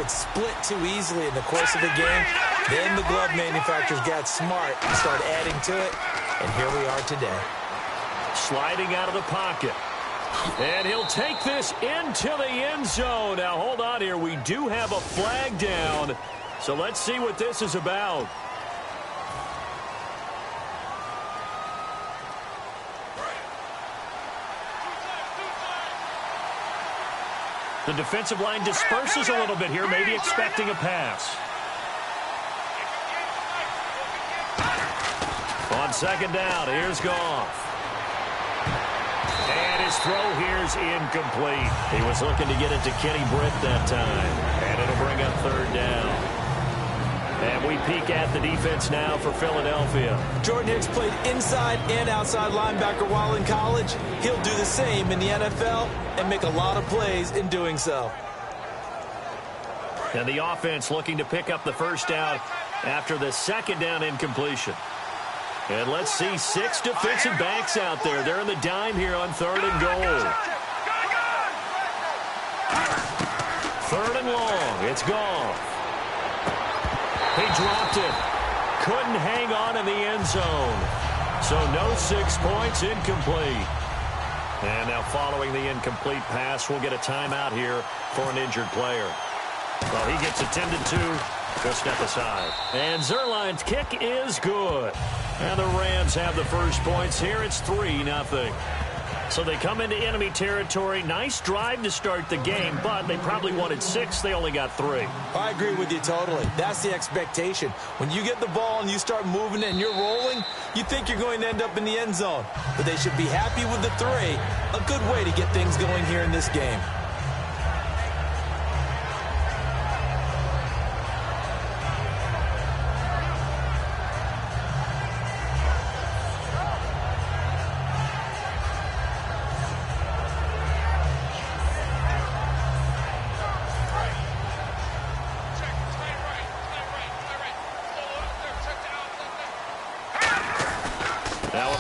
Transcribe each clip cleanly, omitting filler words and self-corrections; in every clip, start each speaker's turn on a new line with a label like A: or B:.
A: would split too easily in the course of the game. Then the glove manufacturers got smart and started adding to it, and here we are today.
B: Sliding out of the pocket. And he'll take this into the end zone. Now, hold on here. We do have a flag down. So let's see what this is about. The defensive line disperses a little bit here, maybe expecting a pass. On second down, here's Goff. And his throw here's incomplete. He was looking to get it to Kenny Britt that time. And it'll bring up third down. And we peek at the defense now for Philadelphia.
A: Jordan Hicks played inside and outside linebacker while in college. He'll do the same in the NFL and make a lot of plays in doing so.
B: And the offense looking to pick up the first down after the second down incompletion. And let's see 6 defensive backs out there. They're in the dime here on third and goal. Third and long. It's Goff. He dropped it. Couldn't hang on in the end zone. So no 6 points, incomplete. And now following the incomplete pass, we'll get a timeout here for an injured player. Well, he gets attended to. He'll step aside. And Zerline's kick is good. And the Rams have the first points here. It's 3-0. So they come into enemy territory. Nice drive to start the game, but they probably wanted 6. They only got 3.
A: I agree with you totally. That's the expectation. When you get the ball and you start moving it and you're rolling, you think you're going to end up in the end zone. But they should be happy with the 3. A good way to get things going here in this game.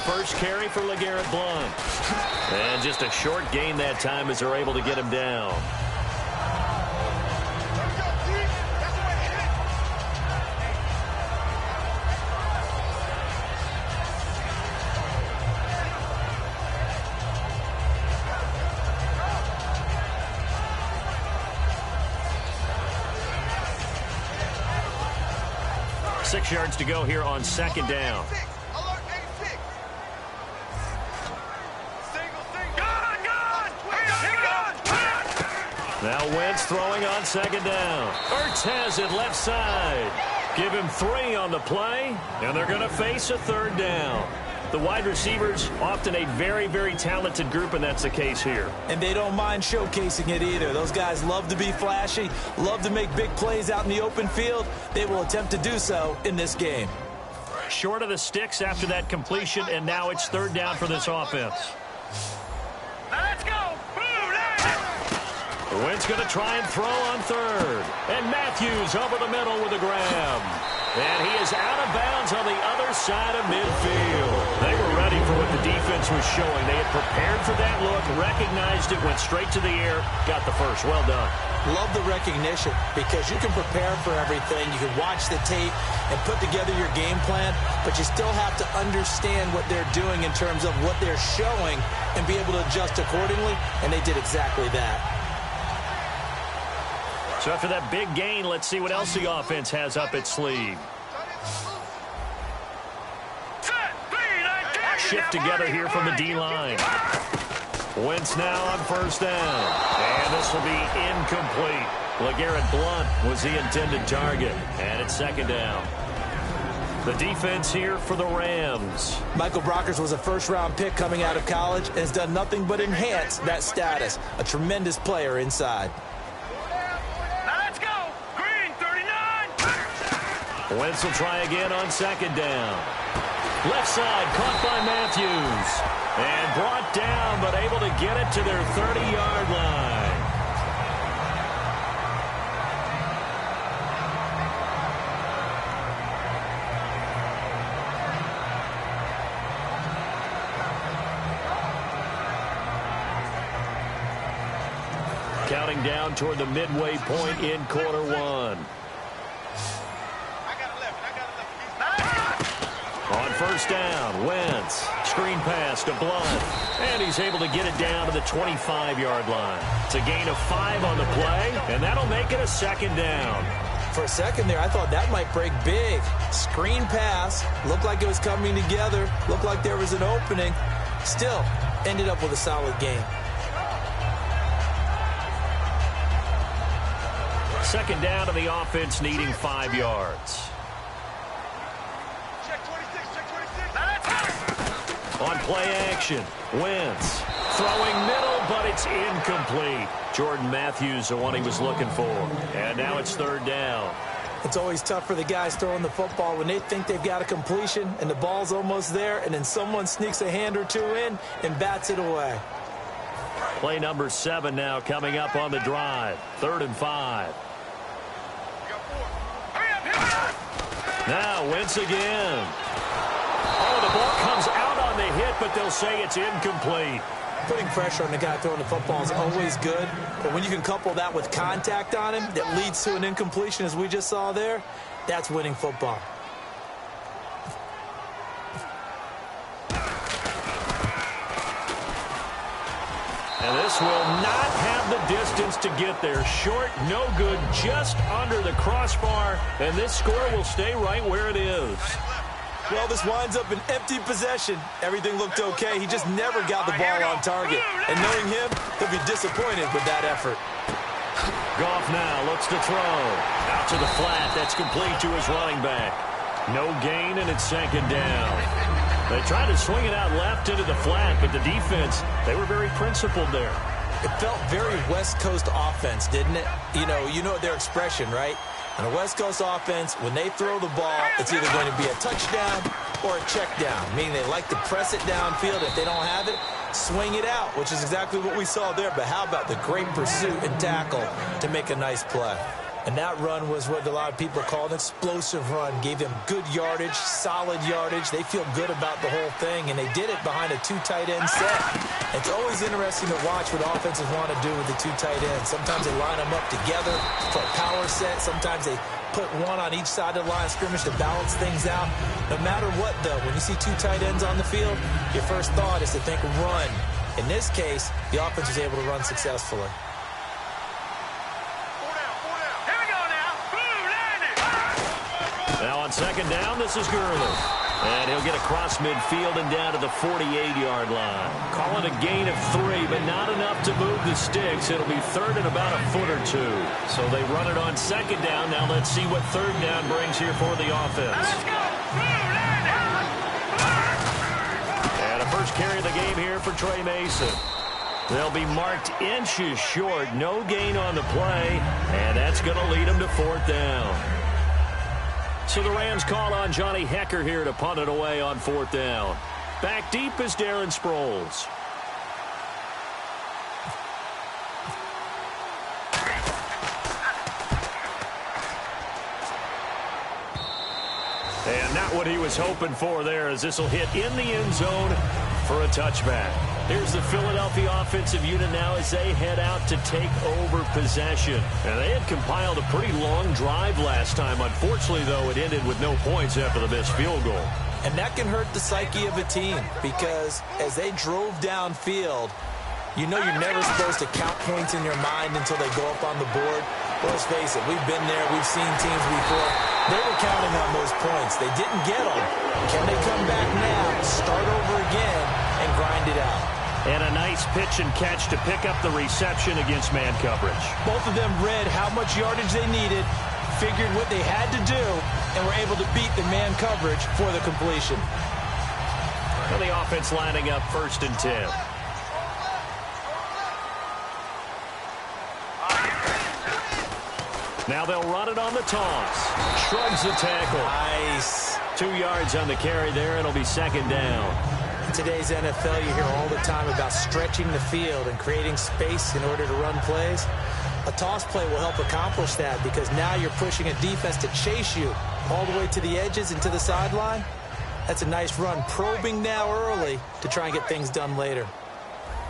B: First carry for LeGarrette Blount. And just a short gain that time as they're able to get him down. Six yards to go here on second down. Now Wentz throwing on second down. Ertz has it left side. Give him 3 on the play, and they're going to face a third down. The wide receivers, often a very, very talented group, and that's the case here.
A: And they don't mind showcasing it either. Those guys love to be flashy, love to make big plays out in the open field. They will attempt to do so in this game.
B: Short of the sticks after that completion, and now it's third down for this offense.
C: Let's go.
B: Wentz going to try and throw on third. And Matthews over the middle with a grab. And he is out of bounds on the other side of midfield. They were ready for what the defense was showing. They had prepared for that look, recognized it, went straight to the air, got the first. Well done.
A: Love the recognition because you can prepare for everything. You can watch the tape and put together your game plan, but you still have to understand what they're doing in terms of what they're showing and be able to adjust accordingly, and they did exactly that.
B: So after that big gain, let's see what else the offense has up its sleeve. Shift together here from the D-line. Wentz now on first down. And this will be incomplete. LeGarrette Blount was the intended target. And it's second down. The defense here for the Rams.
A: Michael Brockers was a first-round pick coming out of college and has done nothing but enhance that status. A tremendous player inside.
B: Wentz will try again on second down. Left side caught by Matthews. And brought down, but able to get it to their 30-yard line. counting down toward the midway point in quarter one. On first down, Wentz. Screen pass to Blunt. And he's able to get it down to the 25-yard line. It's a gain of 5 on the play, and that'll make it a second down.
A: For a second there, I thought that might break big. Screen pass. Looked like it was coming together. Looked like there was an opening. Still, ended up with a solid game.
B: Second down to the offense, needing 5 yards. On play action, Wentz throwing middle, but it's incomplete. Jordan Matthews, the one he was looking for. And now it's third down.
A: It's always tough for the guys throwing the football when they think they've got a completion and the ball's almost there, and then someone sneaks a hand or two in and bats it away.
B: Play number 7 now coming up on the drive. 3rd and 5. Now Wentz again. Oh, the ball comes out on the hit, but they'll say it's incomplete.
A: Putting pressure on the guy throwing the football is always good, but when you can couple that with contact on him that leads to an incompletion, as we just saw there, that's winning football.
B: And this will not have the distance to get there. Short, no good, just under the crossbar, and this score will stay right where it is.
A: Well, this winds up an empty possession. Everything looked okay. He just never got the ball on target. And knowing him, he'll be disappointed with that effort.
B: Goff now looks to throw. Out to the flat. That's complete to his running back. No gain, and it's second down. They tried to swing it out left into the flat, but the defense, they were very principled there.
A: It felt very West Coast offense, didn't it? You know their expression, right? On a West Coast offense, when they throw the ball, it's either going to be a touchdown or a check down, meaning they like to press it downfield. If they don't have it, swing it out, which is exactly what we saw there. But how about the great pursuit and tackle to make a nice play? And that run was what a lot of people call an explosive run. Gave them good yardage, solid yardage. They feel good about the whole thing, and they did it behind a 2 tight end set. It's always interesting to watch what offenses want to do with the 2 tight ends. Sometimes they line them up together for a power set. Sometimes they put one on each side of the line of scrimmage to balance things out. No matter what, though, when you see 2 tight ends on the field, your first thought is to think run. In this case, the offense was able to run successfully.
B: Now on second down, this is Gurley. And he'll get across midfield and down to the 48-yard line. Call it a gain of 3, but not enough to move the sticks. It'll be third and about a foot or 2. So they run it on second down. Now let's see what third down brings here for the offense. And a first carry of the game here for Trey Mason. They'll be marked inches short. No gain on the play, and that's going to lead them to 4th down. So the Rams call on Johnny Hecker here to punt it away on 4th down. Back deep is Darren Sproles. And not what he was hoping for there, as this will hit in the end zone for a touchback. Here's the Philadelphia offensive unit now as they head out to take over possession. And they had compiled a pretty long drive last time. Unfortunately, though, it ended with no points after the missed field goal.
A: And that can hurt the psyche of a team, because as they drove downfield, you know you're never supposed to count points in your mind until they go up on the board. Well, let's face it, we've been there, we've seen teams before. They were counting on those points. They didn't get them. Can they come back now, start over again, and grind it out?
B: And a nice pitch and catch to pick up the reception against man coverage.
A: Both of them read how much yardage they needed, figured what they had to do, and were able to beat the man coverage for the completion.
B: And the offense lining up 1st and 10. Now they'll run it on the toss. Shrugs the tackle.
A: Nice.
B: 2 yards on the carry there. It'll be 2nd down.
A: In today's NFL, you hear all the time about stretching the field and creating space in order to run plays. A toss play will help accomplish that, because now you're pushing a defense to chase you all the way to the edges and to the sideline. That's a nice run, probing now early to try and get things done later.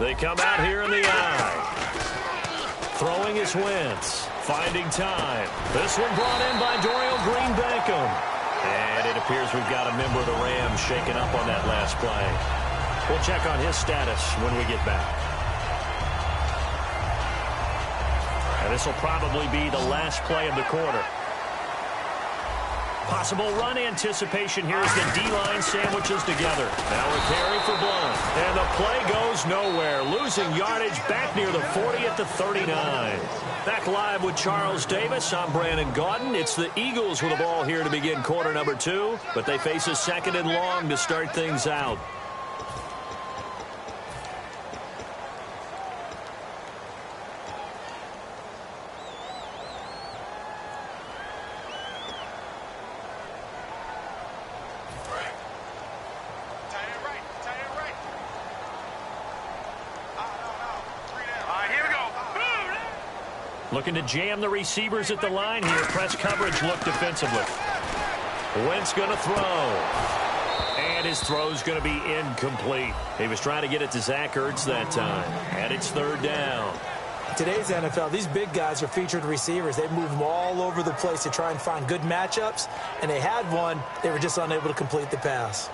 B: They come out here in the eye. Throwing is Wentz. Finding time. This one brought in by Dorial Green-Beckham. And it appears we've got a member of the Rams shaken up on that last play. We'll check on his status when we get back. And this will probably be the last play of the quarter. Possible run anticipation here as the D-line sandwiches together. Now a carry for Blunt. And the play goes nowhere. Losing yardage back near the 40 at the 39. Back live with Charles Davis. I'm Brandon Gaudin. It's the Eagles with the ball here to begin quarter number 2. But they face a 2nd and long to start things out. Looking to jam the receivers at the line here. Press coverage look defensively. Wentz going to throw. And his throw's going to be incomplete. He was trying to get it to Zach Ertz that time. And it's 3rd down.
A: Today's NFL, these big guys are featured receivers. They move them all over the place to try and find good matchups. And they had one. They were just unable to complete the pass.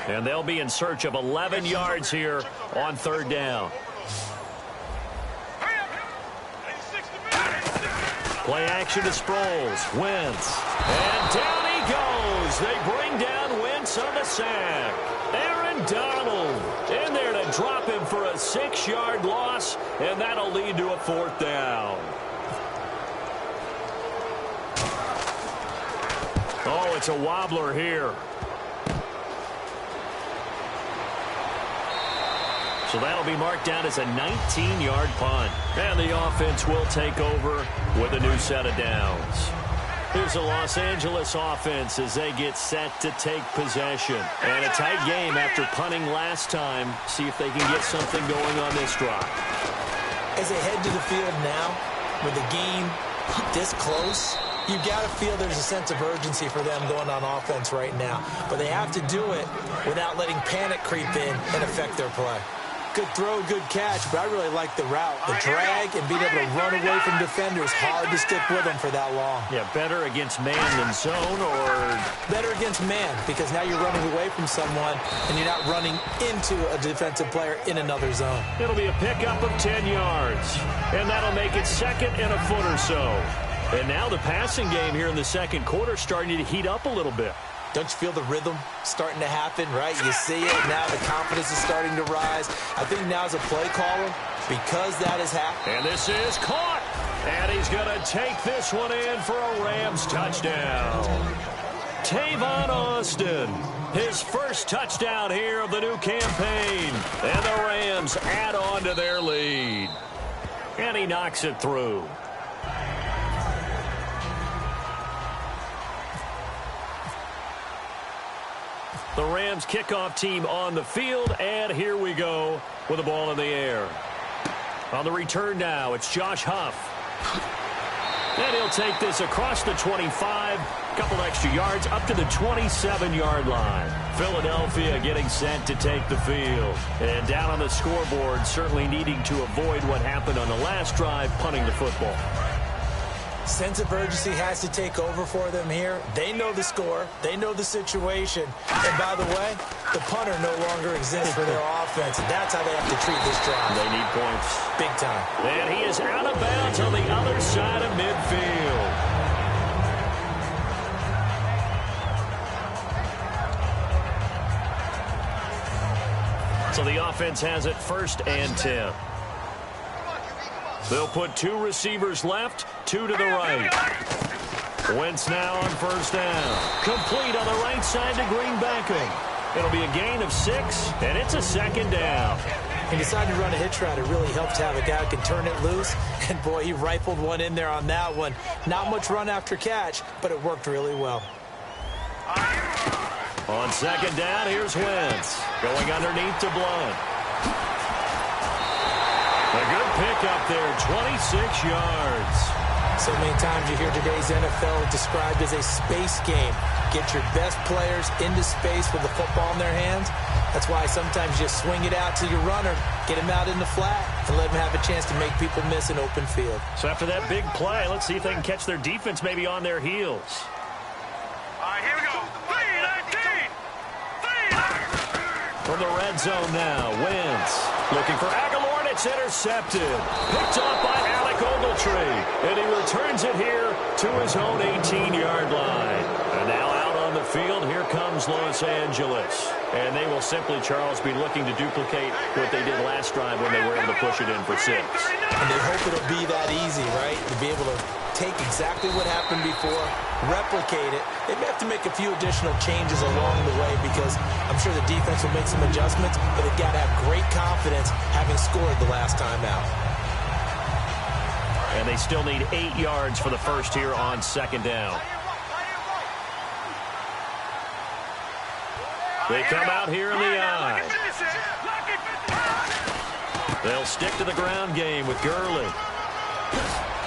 B: And they'll be in search of 11 yards here on 3rd down. Play action to Sproles. Wentz. And down he goes. They bring down Wentz on the sack. Aaron Donald in there to drop him for a 6-yard loss. And that'll lead to a 4th down. Oh, it's a wobbler here. So that'll be marked down as a 19-yard punt. And the offense will take over with a new set of downs. Here's the Los Angeles offense as they get set to take possession. And a tight game after punting last time. See if they can get something going on this drive.
A: As they head to the field now, with the game this close, you've got to feel there's a sense of urgency for them going on offense right now. But they have to do it without letting panic creep in and affect their play. Good throw, good catch, but I really like the route. The drag and being able to run away from defenders, hard to stick with them for that long.
B: Yeah, better against man than zone, or?
A: Better against man, because now you're running away from someone and you're not running into a defensive player in another zone.
B: It'll be a pickup of 10 yards, and that'll make it 2nd and a foot or so. And now the passing game here in the 2nd quarter starting to heat up a little bit.
A: Don't you feel the rhythm starting to happen, right? You see it. Now the confidence is starting to rise. I think now as a play caller, because that has happened.
B: And this is caught. And he's going to take this one in for a Rams touchdown. Tavon Austin, his first touchdown here of the new campaign. And the Rams add on to their lead. And he knocks it through. The Rams kickoff team on the field, and here we go with the ball in the air. On the return now, it's Josh Huff. And he'll take this across the 25, a couple extra yards, up to the 27-yard line. Philadelphia getting set to take the field. And down on the scoreboard, certainly needing to avoid what happened on the last drive, punting the football.
A: Sense of urgency has to take over for them here. They know the score. They know the situation. And by the way, the punter no longer exists for their offense. And that's how they have to treat this drive.
B: They need points.
A: Big time.
B: And he is out of bounds on the other side of midfield. So the offense has it 1st and 10. They'll put 2 receivers left, 2 to the right. Wentz now on 1st down. Complete on the right side to Green-Beckham. It'll be a gain of 6, and it's a 2nd down.
A: He decided to run a hitch route. It really helps to have a guy who can turn it loose. And, boy, he rifled one in there on that one. Not much run after catch, but it worked really well.
B: On 2nd down, here's Wentz. Going underneath to Blunt. A good pickup there, 26 yards.
A: So many times you hear today's NFL described as a space game. Get your best players into space with the football in their hands. That's why sometimes you swing it out to your runner, get him out in the flat, and let him have a chance to make people miss an open field.
B: So after that big play, let's see if they can catch their defense maybe on their heels.
C: All right, here we go. 3-19.
B: From the red zone now, Wentz looking for Aguilar, and it's intercepted. Picked off by Alec Ogletree, and he returns it here to his own 18-yard line. And now out on the field, here comes Los Angeles. And they will simply, Charles, be looking to duplicate what they did last drive when they were able to push it in for 6.
A: And they hope it'll be that easy, right? To be able to take exactly what happened before, replicate it. They may have to make a few additional changes along the way because I'm sure the defense will make some adjustments, but they've got to have great confidence having scored the last time out.
B: And they still need 8 yards for the first here on 2nd down. They come out here in the eye. They'll stick to the ground game with Gurley.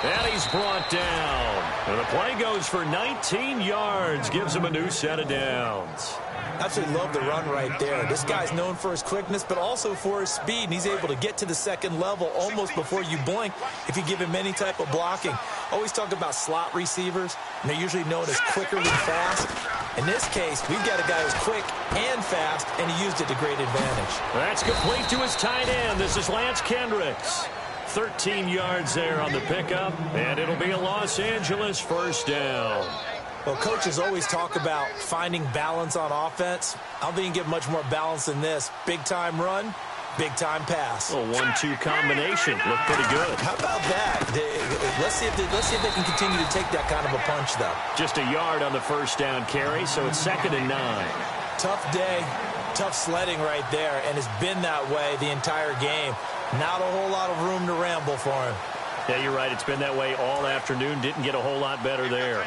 B: And he's brought down. And the play goes for 19 yards. Gives him a new set of downs.
A: Absolutely love the run right there. This guy's known for his quickness, but also for his speed. And he's able to get to the second level almost before you blink if you give him any type of blocking. Always talk about slot receivers, and they're usually known as quicker than fast. In this case, we've got a guy who's quick and fast, and he used it to great advantage.
B: That's complete to his tight end. This is Lance Kendricks. 13 yards there on the pickup, and it'll be a Los Angeles first down.
A: Well, coaches always talk about finding balance on offense. I don't think you can get much more balance than this. Big-time run, big-time pass.
B: A 1-2 combination. Looked pretty good.
A: How about that? Let's see if they can continue to take that kind of a punch, though.
B: Just a yard on the first down carry, so it's 2nd and 9.
A: Tough day, tough sledding right there, and it's been that way the entire game. Not a whole lot of room to ramble for him.
B: Yeah, you're right. It's been that way all afternoon. Didn't get a whole lot better there.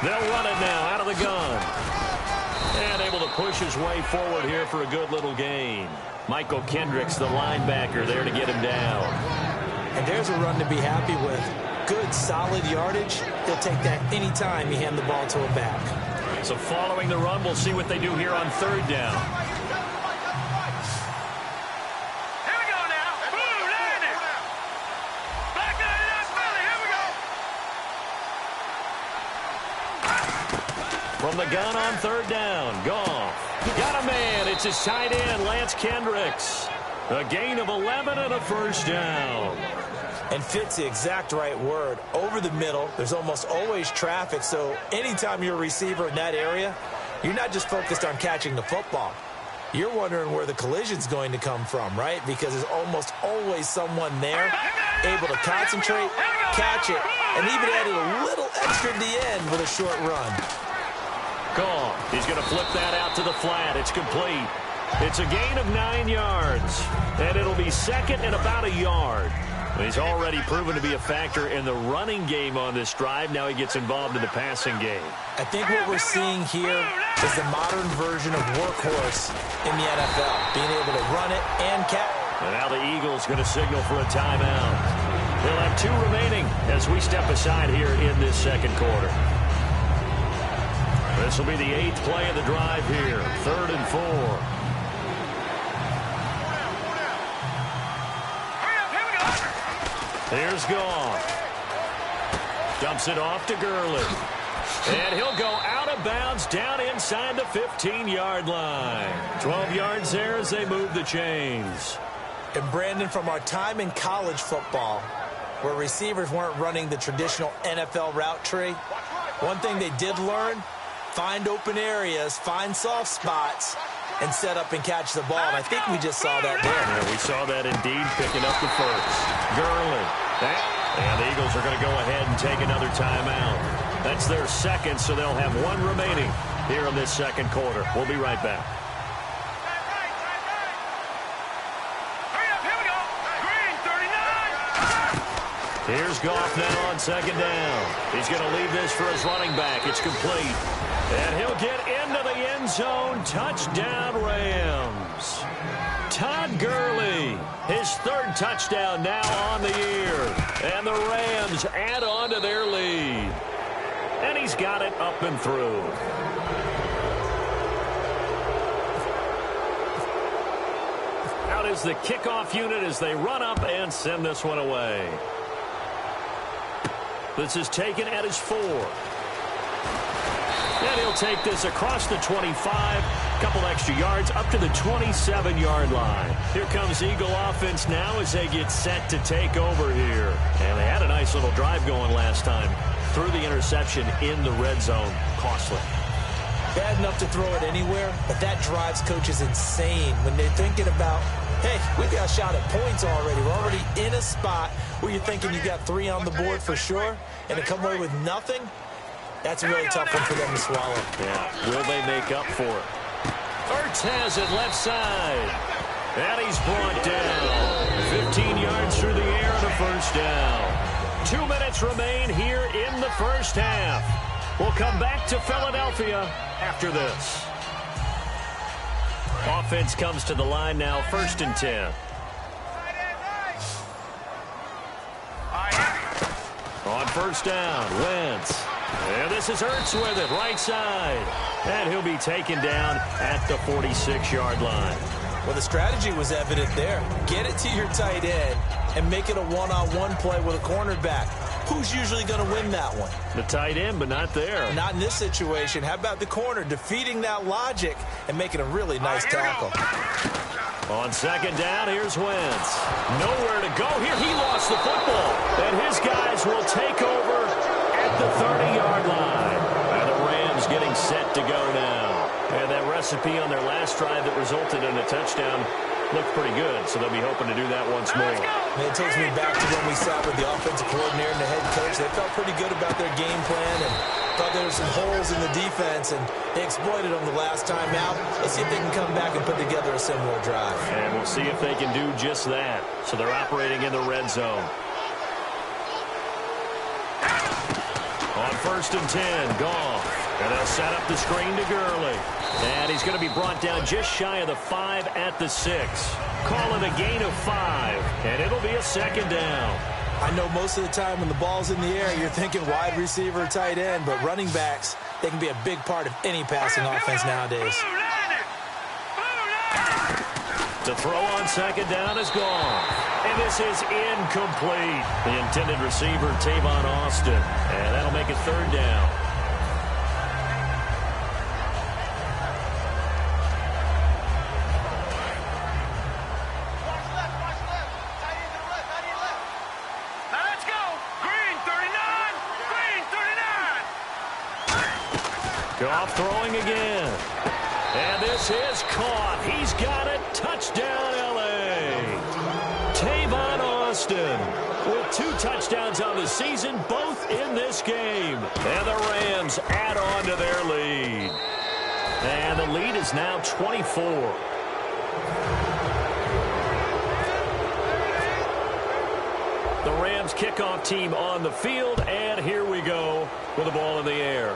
B: They'll run it now out of the gun. And able to push his way forward here for a good little gain. Michael Kendricks, the linebacker, there to get him down.
A: And there's a run to be happy with. Good, solid yardage. He'll take that anytime you hand the ball to a back.
B: So following the run, we'll see what they do here on 3rd down.
C: Here we go now. Boom, landing. Back to the Philly. Here we go.
B: From the gun on 3rd down, Goff. Got a man. It's his tight end, Lance Kendricks. A gain of 11 and a first down.
A: And fits the exact right word. Over the middle, there's almost always traffic, so anytime you're a receiver in that area, you're not just focused on catching the football. You're wondering where the collision's going to come from, right? Because there's almost always someone there able to concentrate, catch it, and even added a little extra at the end with a short run.
B: Goff. He's going to flip that out to the flat. It's complete. It's a gain of 9 yards, and it'll be 2nd and about a yard. He's already proven to be a factor in the running game on this drive. Now he gets involved in the passing game.
A: I think what we're seeing here is the modern version of workhorse in the NFL, being able to run it and catch.
B: And now the Eagles going to signal for a timeout. They'll have 2 remaining as we step aside here in this 2nd quarter. This will be the 8th play of the drive here. 3rd and 4. Here's Goff. Dumps it off to Gurley. And he'll go out of bounds down inside the 15-yard line. 12 yards there as they move the chains.
A: And Brandon, from our time in college football, where receivers weren't running the traditional NFL route tree, one thing they did learn, find open areas, find soft spots, and set up and catch the ball. And I think we just saw that there.
B: Yeah, we saw that indeed, picking up the first. Gurley. And the Eagles are going to go ahead and take another timeout. That's their 2nd, so they'll have 1 remaining here in this 2nd quarter. We'll be right back.
C: Hurry up, here we go. Green, 39.
B: Here's Goff now on second down. He's going to leave this for his running back. It's complete. And he'll get into the end zone. Touchdown, Rams. Todd Gurley, his third touchdown now on the year. And the Rams add on to their lead. And he's got it up and through. Out is the kickoff unit as they run up and send this one away. This is taken at his 4. And he'll take this across the 25. Couple extra yards up to the 27-yard line. Here comes Eagle offense now as they get set to take over here. And they had a nice little drive going last time. Threw the interception in the red zone. Costly.
A: Bad enough to throw it anywhere, but that drives coaches insane when they're thinking about, hey, we got a shot at points already. We're already in a spot where you're thinking you got 3 on the board for sure, and to come away with nothing, that's a really tough one for them to swallow.
B: Yeah, will they make up for it? Ertz has it left side. And he's brought down. 15 yards through the air and a first down. 2 minutes remain here in the first half. We'll come back to Philadelphia after this. Offense comes to the line now, 1st and 10. On first down, Wentz. And this is Ertz with it, right side. And he'll be taken down at the 46-yard line.
A: Well, the strategy was evident there. Get it to your tight end and make it a one-on-one play with a cornerback. Who's usually going to win that one?
B: The tight end, but not there.
A: Not in this situation. How about the corner defeating that logic and making a really nice tackle?
B: On second down, here's Wentz. Nowhere to go here. He lost the football. And his guys will take over at the 30-yard line. And the Rams getting set to go now. And that recipe on their last drive that resulted in a touchdown looked pretty good, so they'll be hoping to do that once more.
A: And it takes me back to when we sat with the offensive coordinator and the head coach. They felt pretty good about their game plan and thought there were some holes in the defense, and they exploited them the last time out. Let's see if they can come back and put together a similar drive.
B: And we'll see if they can do just that. So they're operating in the red zone. On 1st and 10, Goff. And they'll set up the screen to Gurley. And he's going to be brought down just shy of the 5 at the 6. Call it a gain of 5. And it'll be a second down.
A: I know most of the time when the ball's in the air, you're thinking wide receiver, tight end, but running backs, they can be a big part of any passing offense nowadays.
B: The throw on second down is gone. And this is incomplete. The intended receiver, Tavon Austin. And that'll make it 3rd down. Goff throwing again. And this is caught. He's got it. Touchdown, L.A. Tavon Austin with 2 touchdowns on the season, both in this game. And the Rams add on to their lead. And the lead is now 24. The Rams kickoff team on the field, and here we go with the ball in the air.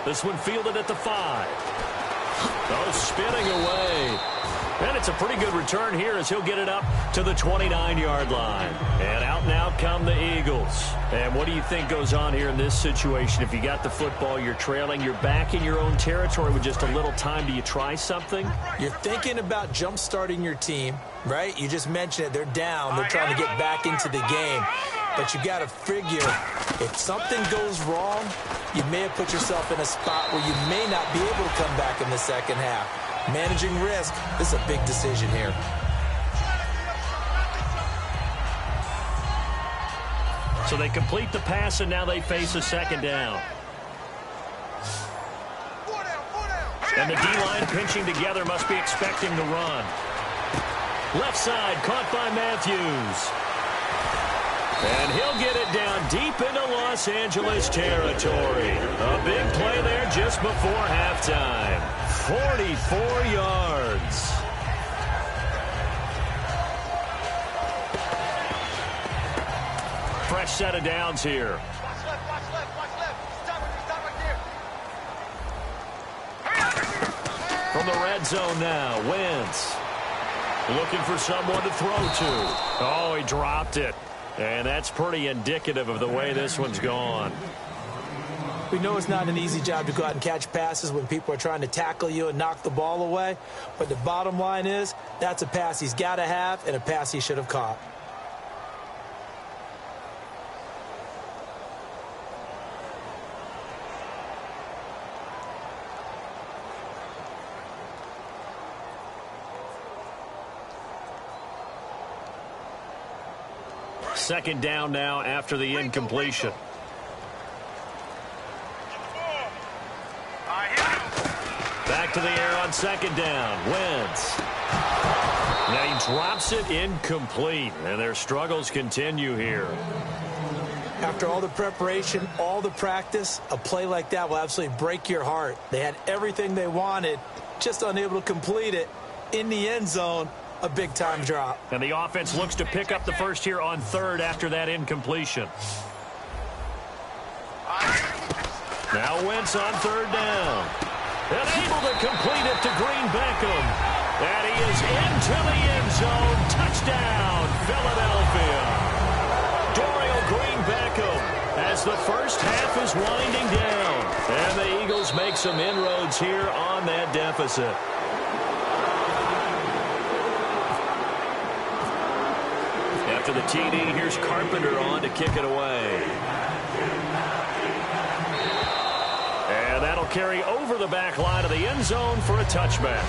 B: This one fielded at the 5. Oh, spinning away. And it's a pretty good return here as he'll get it up to the 29-yard line. And out now come the Eagles. And what do you think goes on here in this situation? If you got the football, you're trailing, you're back in your own territory with just a little time. Do you try something?
A: You're thinking about jump-starting your team, right? You just mentioned it. They're down. They're trying to get back into the game. But you got to figure, if something goes wrong, you may have put yourself in a spot where you may not be able to come back in the second half. Managing risk, this is a big decision here.
B: So they complete the pass, and now they face a second down. And the D-line pinching together must be expecting the run. Left side, caught by Matthews. And he'll get it down deep into Los Angeles territory. A big play there just before halftime. 44 yards. fresh set of downs here.
C: Watch left, watch left, watch left. Stop right there.
B: From the red zone now, Wentz. Looking for someone to throw to. Oh, he dropped it. And that's pretty indicative of the way this one's gone.
A: We know it's not an easy job to go out and catch passes when people are trying to tackle you and knock the ball away. But the bottom line is, that's a pass he's got to have and a pass he should have caught.
B: Second down now after the incompletion. Back to the air on second down. Wentz. Now he drops it incomplete, and their struggles continue here.
A: After all the preparation, all the practice, a play like that will absolutely break your heart. They had everything they wanted, just unable to complete it. In the end zone, a big-time drop.
B: And the offense looks to pick up the first here on third after that incompletion. Now Wentz on third down. And able to complete it to Green Beckham. And he is into the end zone. Touchdown, Philadelphia. Dorial Green Beckham as the first half is winding down. And the Eagles make some inroads here on that deficit. After the TD, here's Carpenter on to kick it away. And that'll carry over the back line of the end zone for a touchback.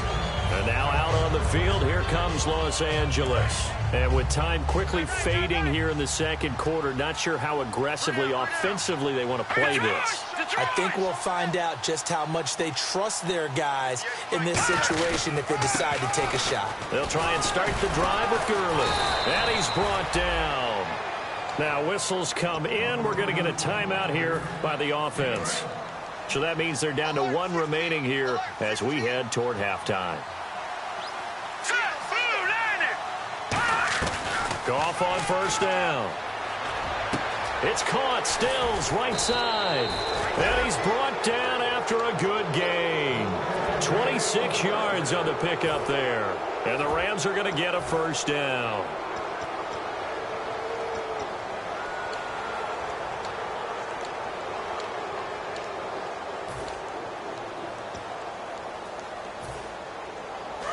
B: And now out on the field, here comes Los Angeles. And with time quickly fading here in the second quarter, not sure how aggressively, offensively they want to play this.
A: I think we'll find out just how much they trust their guys in this situation if they decide to take a shot.
B: They'll try and start the drive with Gurley. And he's brought down. Now whistles come in. We're going to get a timeout here by the offense. So that means they're down to one remaining here as we head toward halftime. Goff on first down. It's caught. Stills right side. And he's brought down after a good gain. 26 yards on the pickup there. And the Rams are going to get a first down.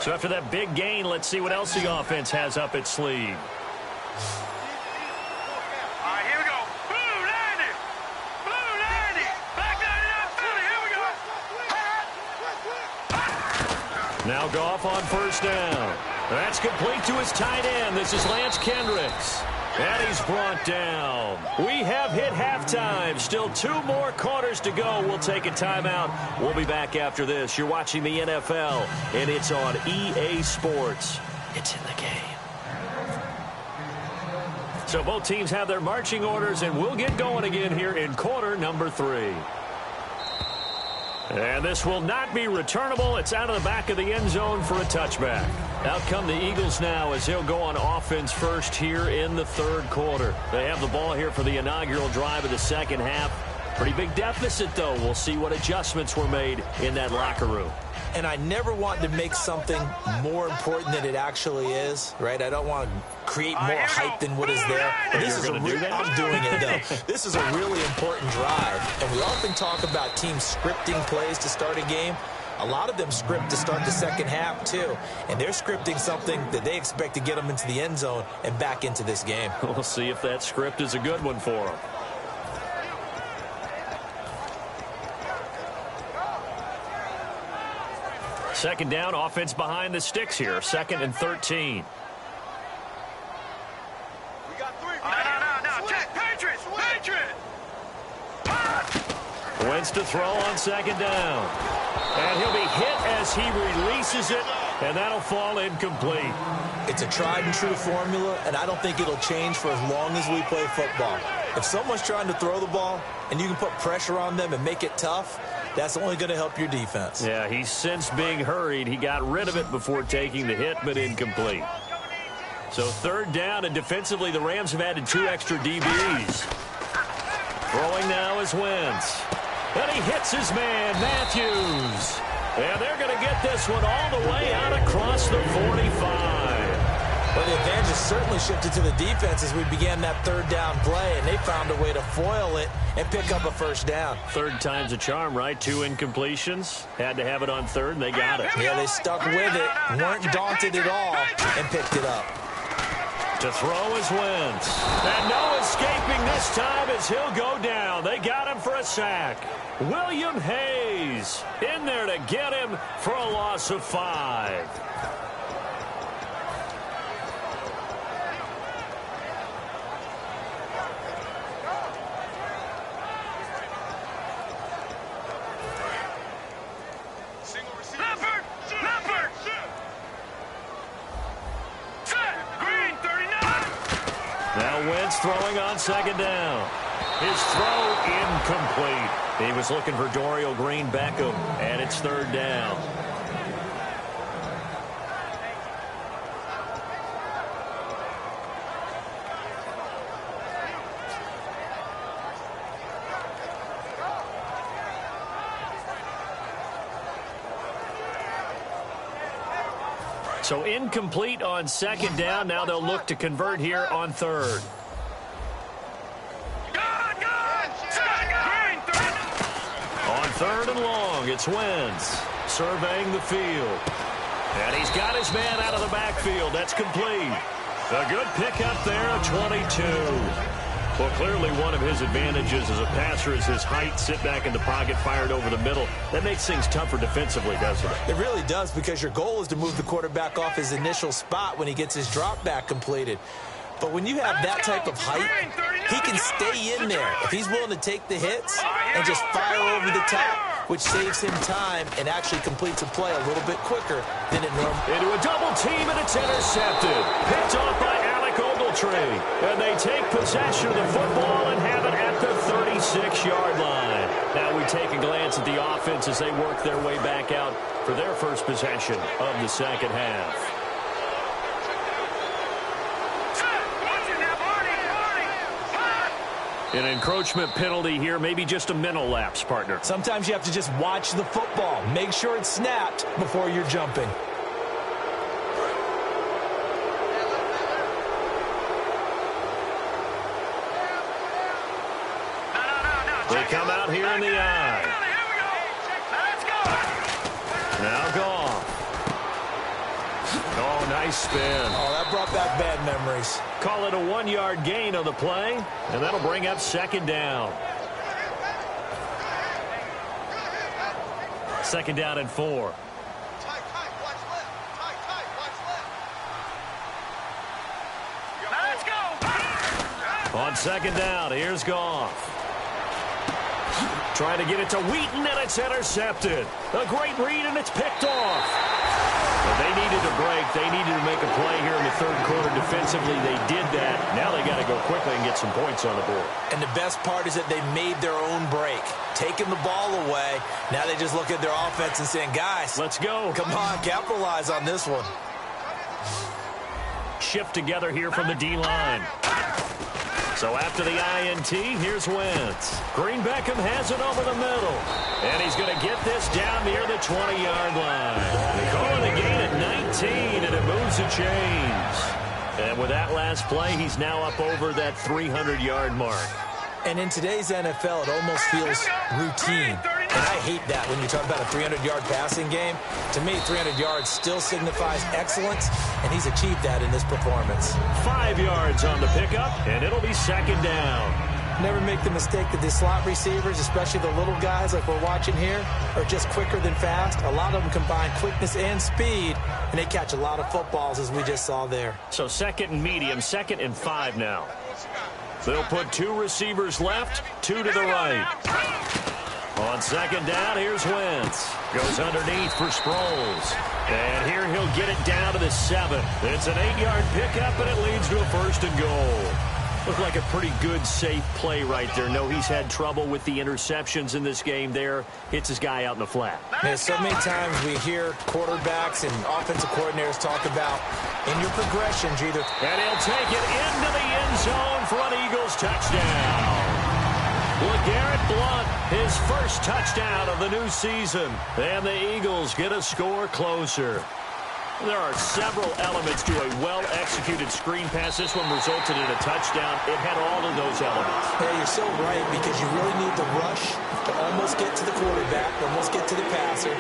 B: So after that big gain, let's see what else the offense has up its sleeve.
C: All right, here we go. Blue landing. Blue landing. Back down in Philly. Here we go.
B: Now Goff on first down. That's complete to his tight end. This is Lance Kendricks. And he's brought down. We have hit halftime. Still 2 more quarters to go. We'll take a timeout. We'll be back after this. You're watching the NFL, and it's on EA Sports. It's in the game. So both teams have their marching orders, and we'll get going again here in quarter number 3. And this will not be returnable. It's out of the back of the end zone for a touchback. Out come the Eagles now as they'll go on offense first here in the third quarter. They have the ball here for the inaugural drive of the second half. Pretty big deficit, though. We'll see what adjustments were made in that locker room.
A: And I never want to make something more important than it actually is, right? I don't want to create more hype than what is there. But this is I'm doing it, though. This is a really important drive. And we often talk about teams scripting plays to start a game. A lot of them script to start the second half, too. And they're scripting something that they expect to get them into the end zone and back into this game.
B: We'll see if that script is a good one for them. Second down, offense behind the sticks here. 2nd and 13.
C: We got 3. No. Jack, Patriots.
B: Wentz to throw on second down. And he'll be hit as he releases it, and that'll fall incomplete.
A: It's a tried-and-true formula, and I don't think it'll change for as long as we play football. If someone's trying to throw the ball and you can put pressure on them and make it tough, that's only going to help your defense.
B: Yeah, he's since being hurried. He got rid of it before taking the hit, but incomplete. So third down, and defensively, the Rams have added 2 extra DBs. Throwing now is Wentz. And he hits his man, Matthews. And they're going to get this one all the way out across the 45.
A: Well, the advantage has certainly shifted to the defense as we began that third down play, and they found a way to foil it and pick up a first down.
B: Third time's a charm, right? 2 incompletions. Had to have it on third, and they got it.
A: Yeah, they stuck with it, weren't daunted at all, and picked it up.
B: To throw is Wentz. And no escaping this time as he'll go down. They got him for a sack. William Hayes in there to get him for a loss of 5. Now Wentz throwing on second down. His throw incomplete. He was looking for Dorial Green-Beckham, and it's third down. So incomplete on second down. Now they'll look to convert here on third. On third and long, it's Wentz surveying the field. And he's got his man out of the backfield. That's complete. A good pickup there at 22. Well, clearly one of his advantages as a passer is his height. Sit back in the pocket, fired over the middle. That makes things tougher defensively, doesn't it?
A: It really does, because your goal is to move the quarterback off his initial spot when he gets his drop back completed. But when you have that type of height, he can stay in there if he's willing to take the hits and just fire over the top, which saves him time and actually completes a play a little bit quicker than it normally.
B: Into a double team, and it's intercepted. Picked off by Alec Ogletree. And they take possession of the football and have it at the 36-yard line. Now we take a glance at the offense as they work their way back out for their first possession of the second half. An encroachment penalty here, maybe just a mental lapse, partner.
A: Sometimes you have to just watch the football. Make sure it's snapped before you're jumping.
B: They come out here in the eye. Now Goff. Oh, nice spin.
A: Oh, that brought back bad memories.
B: Call it a 1-yard gain on the play, and that'll bring up second down. Second down and 4. On second down, here's Goff. Trying to get it to Wheaton, and it's intercepted. A great read, and it's picked off. But they needed a break. They needed to make a play here in the third quarter defensively. They did that. Now they got to go quickly and get some points on the board.
A: And the best part is that they made their own break, taking the ball away. Now they just look at their offense and saying, guys,
B: let's go.
A: Come on, capitalize on this one.
B: Shift together here from the D-line. So after the INT, here's Wentz. Green-Beckham has it over the middle. And he's going to get this down near the 20-yard line. They call it a gain at 19, and it moves the chains. And with that last play, he's now up over that 300-yard mark.
A: And in today's NFL, it almost feels routine. And I hate that when you talk about a 300-yard passing game. To me, 300 yards still signifies excellence, and he's achieved that in this performance.
B: 5 yards on the pickup, and it'll be second down.
A: Never make the mistake that the slot receivers, especially the little guys like we're watching here, are just quicker than fast. A lot of them combine quickness and speed, and they catch a lot of footballs, as we just saw there.
B: So second and medium, 2nd and 5 now. They'll put 2 receivers left, 2 to the right. On second down, here's Wentz. Goes underneath for Sproles. And here he'll get it down to the 7. It's an 8-yard pickup, and it leads to a 1st and goal. Looked like a pretty good, safe play right there. No, he's had trouble with the interceptions in this game there. Hits his guy out in the flat.
A: Man, so many times we hear quarterbacks and offensive coordinators talk about In your progressions, either.
B: And he'll take it into the end zone for an Eagles touchdown. LeGarrette Blount, his first touchdown of the new season. And the Eagles get a score closer. There are several elements to a well-executed screen pass. This one resulted in a touchdown. It had all of those elements.
A: Yeah, you're so right, because you really need the rush to almost get to the quarterback, almost get to the passer.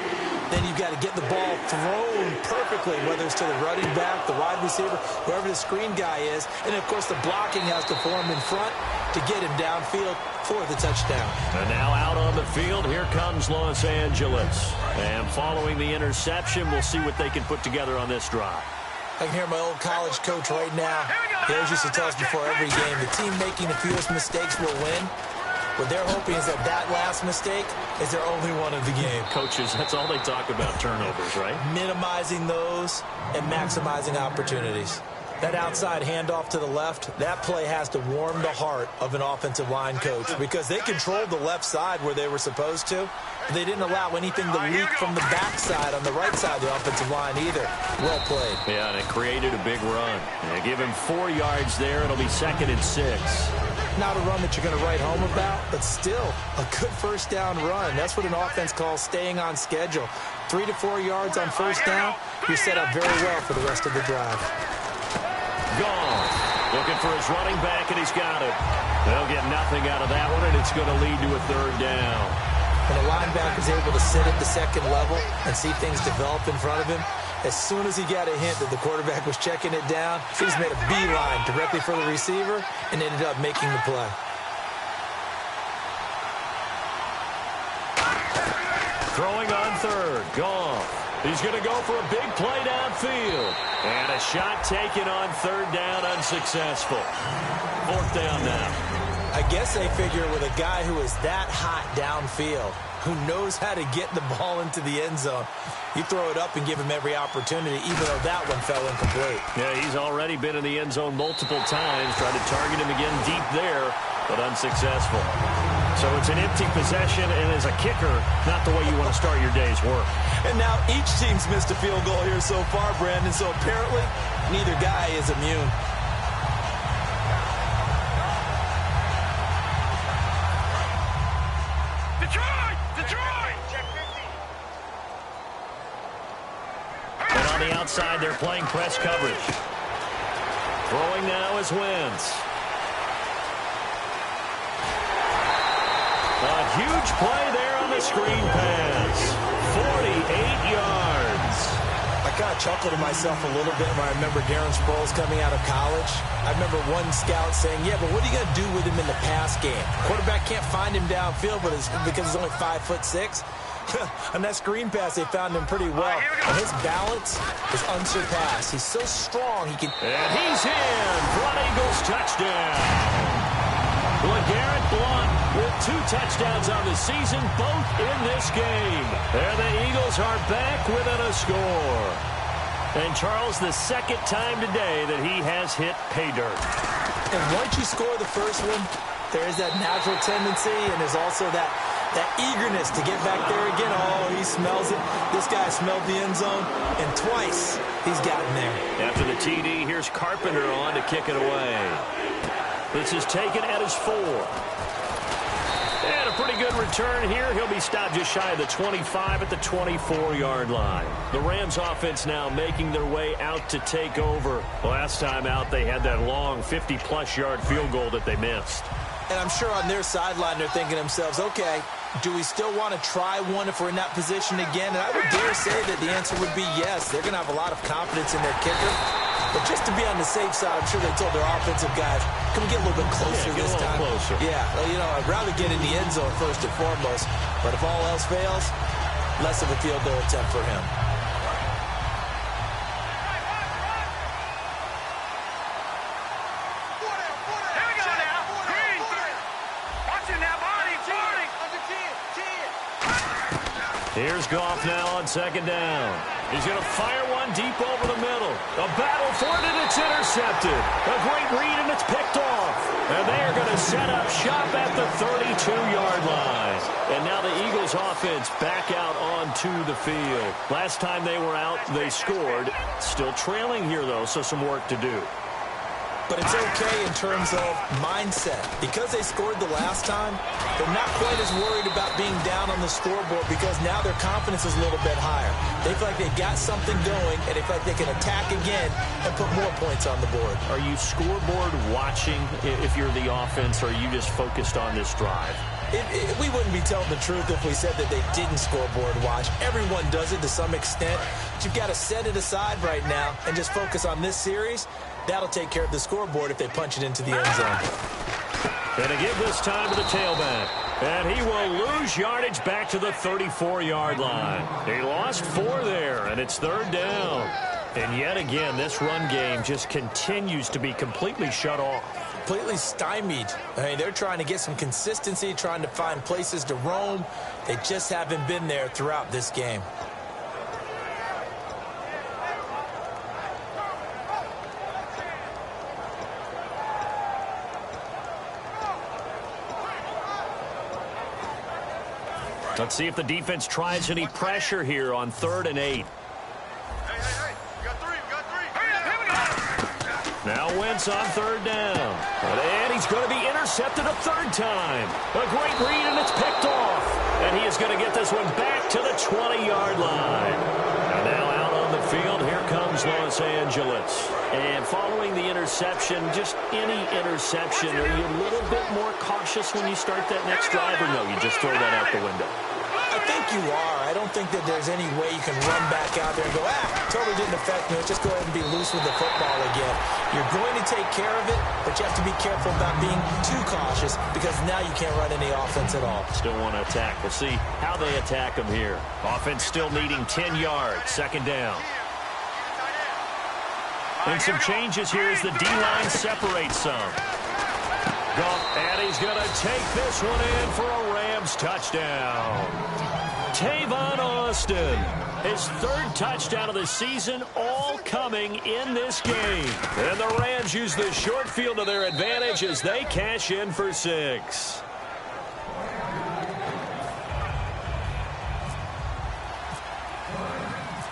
A: Then you've got to get the ball thrown perfectly, whether it's to the running back, the wide receiver, whoever the screen guy is. And, of course, the blocking has to form in front to get him downfield for the touchdown.
B: And now out on the field, here comes Los Angeles. And following the interception, we'll see what they can put together on this drive.
A: I can hear my old college coach right now. He always used to tell us before every game, the team making the fewest mistakes will win. What they're hoping is that last mistake is their only one of the game.
B: Coaches, that's all they talk about, turnovers, right?
A: Minimizing those and maximizing opportunities. That outside handoff to the left, that play has to warm the heart of an offensive line coach, because they controlled the left side where they were supposed to. They didn't allow anything to leak from the backside on the right side of the offensive line either. Well played.
B: Yeah, and it created a big run. They give him 4 yards there. It'll be 2nd and 6.
A: Not a run that you're going to write home about, but still a good first down run. That's what an offense calls staying on schedule. 3 to 4 yards on first down, you're set up very well for the rest of the drive.
B: Gone. Looking for his running back, and he's got it. They'll get nothing out of that one, and it's going to lead to a 3rd down.
A: When a linebacker's able to sit at the second level and see things develop in front of him, as soon as he got a hint that the quarterback was checking it down, he just made a beeline directly for the receiver and ended up making the play.
B: Throwing on 3rd. Goff. He's going to go for a big play downfield. And a shot taken on 3rd down, unsuccessful. 4th down now.
A: I guess they figure with a guy who is that hot downfield, who knows how to get the ball into the end zone, you throw it up and give him every opportunity, even though that one fell incomplete.
B: Yeah, he's already been in the end zone multiple times, tried to target him again deep there, but unsuccessful. So it's an empty possession, and as a kicker, not the way you want to start your day's work.
A: And now each team's missed a field goal here so far, Brandon, so apparently neither guy is immune.
B: And on the outside, they're playing press coverage. Throwing now is Wentz. A huge play there on the screen pass. 48 yards.
A: I kind of chuckled to myself a little bit when I remember Darren Sproles coming out of college. I remember one scout saying, yeah, but what are you going to do with him in the pass game? Quarterback can't find him downfield because he's only 5'6". On that screen pass, they found him pretty well. And his balance is unsurpassed. He's so strong, he can...
B: And he's in for an Eagles touchdown. LeGarrette Blount with 2 touchdowns on the season, both in this game. And the Eagles are back within a score. And Charles, the 2nd time today that he has hit pay dirt.
A: And once you score the first one, there is that natural tendency, and there's also that eagerness to get back there again. Oh, he smells it. This guy smelled the end zone, and twice he's gotten there.
B: After the TD, here's Carpenter on to kick it away. This is taken at his 4. And a pretty good return here. He'll be stopped just shy of the 25 at the 24-yard line. The Rams offense now making their way out to take over. Last time out, they had that long 50-plus yard field goal that they missed.
A: And I'm sure on their sideline they're thinking to themselves, okay, do we still want to try one if we're in that position again? And I would dare say that the answer would be yes. They're going to have a lot of confidence in their kicker. But just to be on the safe side, I'm sure they told their offensive guys, can we get a little bit closer this time?
B: Closer.
A: Yeah, well, you know, I'd rather get in the end zone first and foremost. But if all else fails, less of a field goal attempt for him.
B: Here's Goff now on 2nd down. He's going to fire one deep over the middle. A battle for it, and it's intercepted. A great read, and it's picked off. And they are going to set up shop at the 32-yard line. And now the Eagles his offense back out onto the field. Last time they were out, they scored. Still trailing here, though, so some work to do.
A: But it's okay in terms of mindset. Because they scored the last time, they're not quite as worried about being down on the scoreboard because now their confidence is a little bit higher. They feel like they got something going, and they feel like they can attack again and put more points on the board.
B: Are you scoreboard watching if you're the offense, or are you just focused on this drive?
A: We wouldn't be telling the truth if we said that they didn't scoreboard watch. Everyone does it to some extent. But you've got to set it aside right now and just focus on this series. That'll take care of the scoreboard if they punch it into the end zone.
B: Going to give this time to the tailback. And he will lose yardage back to the 34-yard line. He lost 4 there, and it's 3rd down. And yet again, this run game just continues to be completely shut off.
A: Completely stymied. I mean, they're trying to get some consistency, trying to find places to roam. They just haven't been there throughout this game.
B: Let's see if the defense tries any pressure here on 3rd and 8.
C: Hey, we got 3, we got 3. Here we go.
B: Now Wentz on 3rd down. And he's going to be intercepted a 3rd time. A great read, and it's picked off. And he is going to get this one back to the 20-yard line. And now out on the field, here comes Los Angeles. And following the interception, just any interception, are you a little bit more cautious when you start that next drive, or no, you just throw that out the window?
A: I think you are. I don't think that there's any way you can run back out there and go, totally didn't affect me. Let's just go ahead and be loose with the football again. You're going to take care of it, but you have to be careful about being too cautious because now you can't run any offense at all.
B: Still want to attack. We'll see how they attack them here. Offense still needing 10 yards. 2nd down. And some changes here as the D-line separates some. And he's going to take this one in for a Rams touchdown. Tavon Austin, his 3rd touchdown of the season, all coming in this game. And the Rams use the short field to their advantage as they cash in for 6.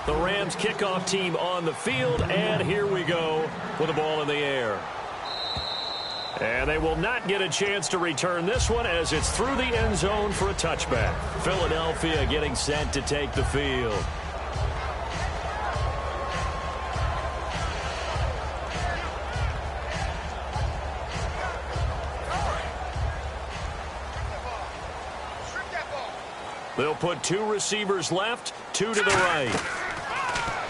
B: The Rams kickoff team on the field, and here we go with the ball in the air. And they will not get a chance to return this one as it's through the end zone for a touchback. Philadelphia getting set to take the field. They'll put 2 receivers left, 2 to the right.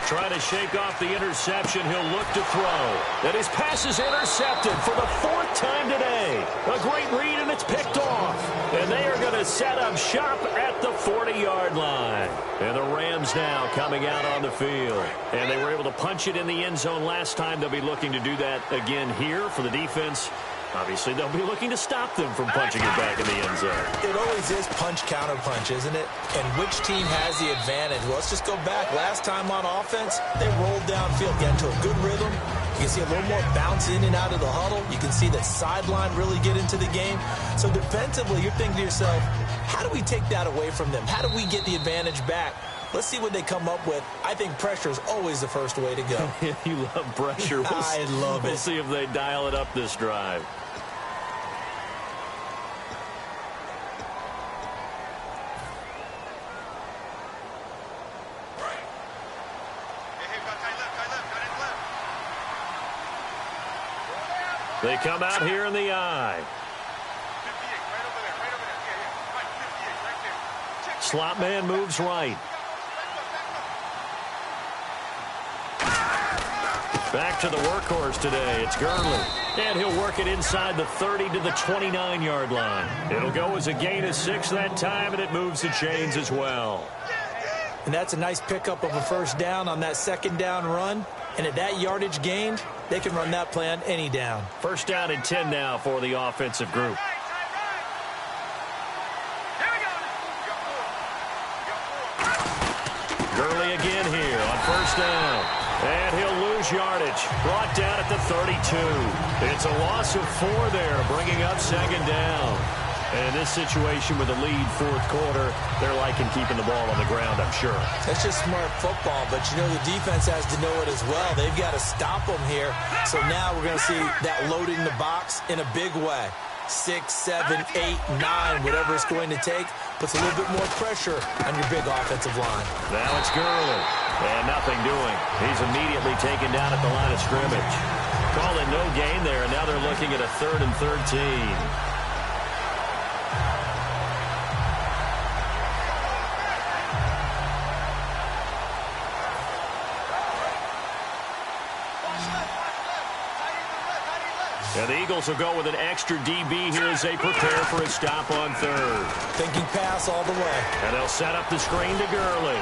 B: Trying to shake off the interception. He'll look to throw. And his pass is intercepted for the 4th time today. A great read, and it's picked off. And they are going to set up shop at the 40-yard line. And the Rams now coming out on the field. And they were able to punch it in the end zone last time. They'll be looking to do that again here for the defense. Obviously, they'll be looking to stop them from punching it back in the end zone.
A: It always is punch-counter-punch, isn't it? And which team has the advantage? Well, let's just go back. Last time on offense, they rolled downfield, got into a good rhythm. You can see a little more bounce in and out of the huddle. You can see the sideline really get into the game. So defensively, you're thinking to yourself, how do we take that away from them? How do we get the advantage back? Let's see what they come up with. I think pressure is always the first way to go.
B: You love pressure.
A: I love it.
B: We'll see if they dial it up this drive. They come out here in the eye. Slot man moves right. Back to the workhorse today. It's Gurley. And he'll work it inside the 30 to the 29-yard line. It'll go as a gain of 6 that time, and it moves the chains as well.
A: And that's a nice pickup of a 1st down on that 2nd down run. And at that yardage gained, they can run that play on any down.
B: 1st down and 10 now for the offensive group. Gurley again here on 1st down. And he'll lose yardage. Brought down at the 32. It's a loss of 4 there, bringing up 2nd down. And in this situation with a lead fourth quarter, they're liking keeping the ball on the ground, I'm sure.
A: That's just smart football, but you know the defense has to know it as well. They've got to stop them here. So now we're going to see that loading the box in a big way. 6, 7, 8, 9, whatever it's going to take, puts a little bit more pressure on your big offensive line.
B: Now it's Gurley, and nothing doing. He's immediately taken down at the line of scrimmage. Call it no gain there, and now they're looking at a 3rd and 13. And the Eagles will go with an extra DB here as they prepare for a stop on 3rd.
A: Thinking pass all the way.
B: And they'll set up the screen to Gurley.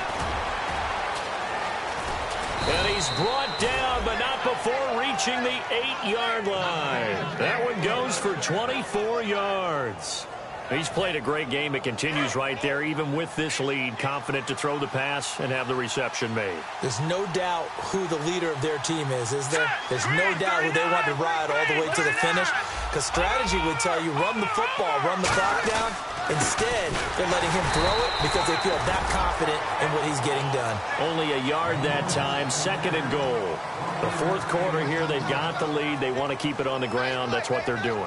B: And he's brought down, but not before reaching the 8-yard line. That one goes for 24 yards. He's played a great game. It continues right there, even with this lead, confident to throw the pass and have the reception made.
A: There's no doubt who the leader of their team is there? There's no doubt who they want to ride all the way to the finish. Because strategy would tell you, run the football, run the clock down. Instead, they're letting him throw it because they feel that confident in what he's getting done.
B: Only a yard that time, 2nd and goal. The fourth quarter here, they've got the lead. They want to keep it on the ground. That's what they're doing.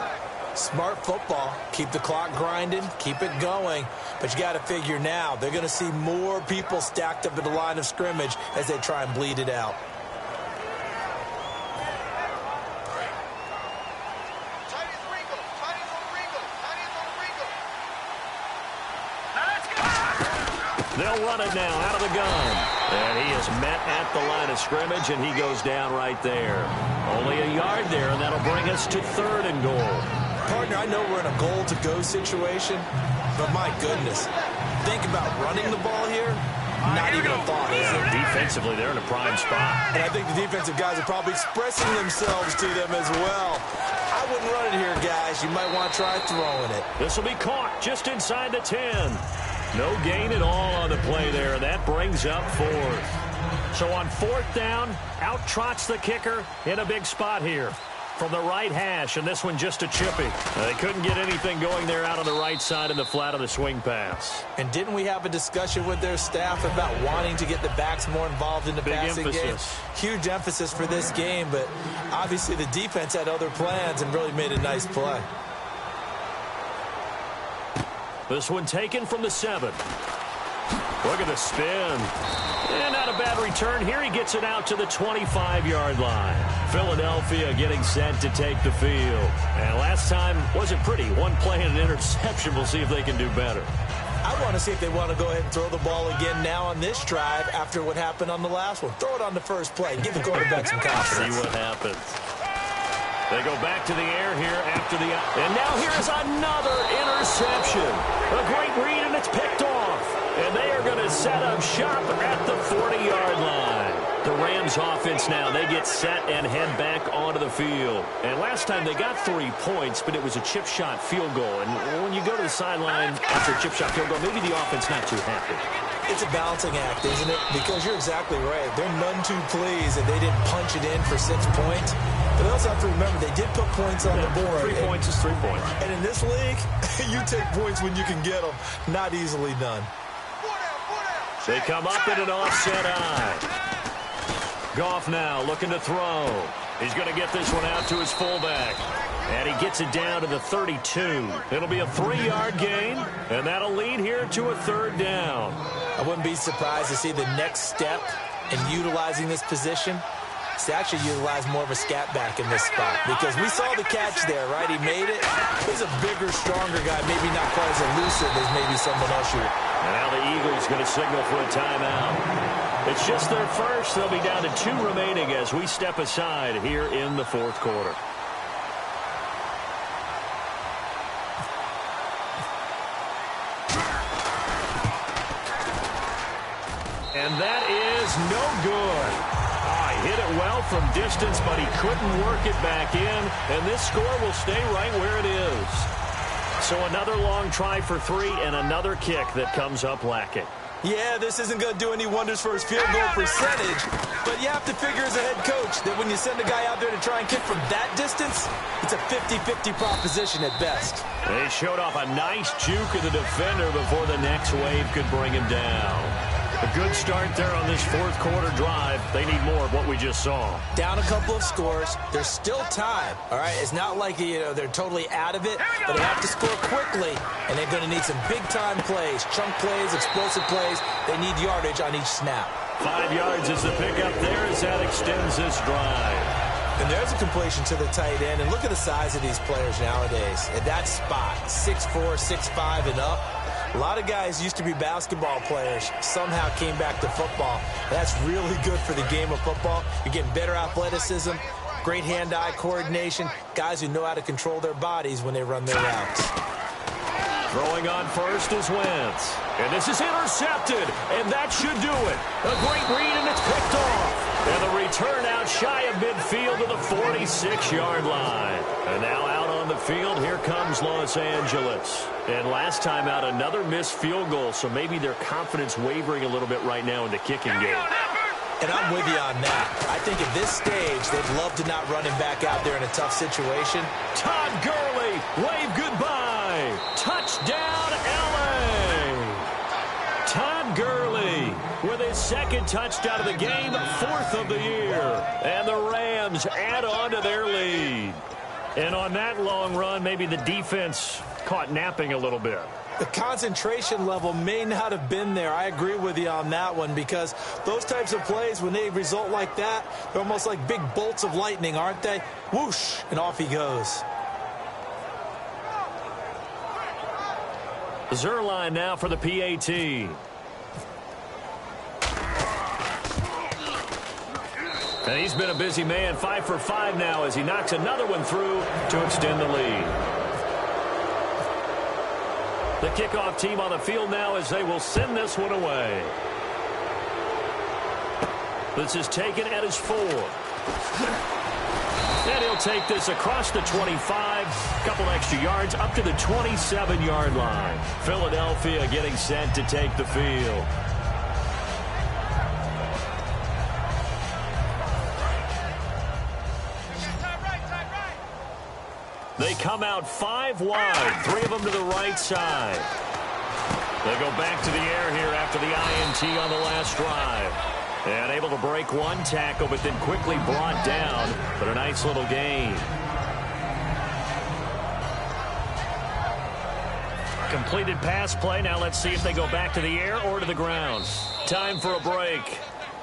A: Smart football. Keep the clock grinding. Keep it going. But you got to figure now, they're going to see more people stacked up at the line of scrimmage as they try and bleed it out.
B: They'll run it now out of the gun. And he is met at the line of scrimmage, and he goes down right there. Only a yard there, and that'll bring us to 3rd and goal.
A: Partner, I know we're in a goal-to-go situation, but my goodness, think about running the ball here. Not even a thought, is it?
B: Defensively, they're in a prime spot.
A: And I think the defensive guys are probably expressing themselves to them as well. I wouldn't run it here, guys. You might want to try throwing it.
B: This will be caught just inside the 10. No gain at all on the play there. That brings up 4th. So on 4th down, out trots the kicker in a big spot here. From the right hash, and this one just a chippy. They couldn't get anything going there out on the right side in the flat of the swing pass.
A: And didn't we have a discussion with their staff about wanting to get the backs more involved in the passing game? Huge emphasis for this game, but obviously the defense had other plans and really made a nice play.
B: This one taken from the 7. Look at the spin. And not a bad return here. He gets it out to the 25-yard line. Philadelphia getting set to take the field. And last time wasn't pretty. One play and an interception. We'll see if they can do better.
A: I want to see if they want to go ahead and throw the ball again now on this drive after what happened on the last one. Throw it on the first play. Give the quarterback some confidence.
B: See what happens. They go back to the air here after the... And now here's another interception. A great read, and it's picked off. And they are going to set up shop at the 40-yard line. The Rams offense now, they get set and head back onto the field. And last time they got 3 points, but it was a chip shot field goal. And when you go to the sideline after a chip shot field goal, maybe the offense not too happy.
A: It's a balancing act, isn't it? Because you're exactly right. They're none too pleased that they didn't punch it in for 6 points. But they also have to remember they did put points on the board.
B: 3 points is 3 points.
A: And in this league, you take points when you can get them. Not easily done.
B: They come up in an offset eye. Goff now looking to throw. He's going to get this one out to his fullback. And he gets it down to the 32. It'll be a 3-yard gain, and that'll lead here to a 3rd down.
A: I wouldn't be surprised to see the next step in utilizing this position is to actually utilize more of a scat back in this spot. Because we saw the catch there, right? He made it. He's a bigger, stronger guy, maybe not quite as elusive as maybe someone else should.
B: And now the Eagles going to signal for a timeout. It's just their first. They'll be down to 2 remaining as we step aside here in the 4th quarter. And that is no good. He hit it well from distance, but he couldn't work it back in. And this score will stay right where it is. So another long try for 3 and another kick that comes up lacking.
A: Yeah, this isn't going to do any wonders for his field goal percentage, but you have to figure as a head coach that when you send a guy out there to try and kick from that distance, it's a 50-50 proposition at best.
B: They showed off a nice juke of the defender before the next wave could bring him down. A good start there on this fourth quarter drive. They need more of what we just saw.
A: Down a couple of scores. There's still time, all right? It's not like, they're totally out of it, but they have to score quickly, and they're going to need some big-time plays, chunk plays, explosive plays. They need yardage on each snap.
B: 5 yards is the pickup there as that extends this drive.
A: And there's a completion to the tight end, and look at the size of these players nowadays. At that spot, 6'4", 6'5", and up. A lot of guys used to be basketball players, somehow came back to football. That's really good for the game of football. You're getting better athleticism, great hand-eye coordination, guys who know how to control their bodies when they run their routes.
B: Throwing on first is Wentz. And this is intercepted, and that should do it. A great read, and it's picked off. And the return out shy of midfield to the 46-yard line. And now out on the field, here comes Los Angeles. And last time out, another missed field goal, so maybe their confidence wavering a little bit right now in the kicking game.
A: And I'm with you on that. I think at this stage, they'd love to not run him back out there in a tough situation.
B: Todd Gurley, wave goodbye. Touchdown, L.A. Todd Gurley with his second touchdown of the game, 4th of the year. And the Rams add on to their lead. And on that long run, maybe the defense caught napping a little bit.
A: The concentration level may not have been there. I agree with you on that one, because those types of plays, when they result like that, they're almost like big bolts of lightning, aren't they? Whoosh, and off he goes.
B: Zerline now for the PAT. And he's been a busy man, 5 for 5 now as he knocks another one through to extend the lead. The kickoff team on the field now as they will send this one away. This is taken at his 4. And he'll take this across the 25, couple extra yards up to the 27-yard line. Philadelphia getting set to take the field. They come out 5 wide, 3 of them to the right side. They go back to the air here after the INT on the last drive. And able to break one tackle, but then quickly brought down. But a nice little gain. Completed pass play. Now let's see if they go back to the air or to the ground. Time for a break.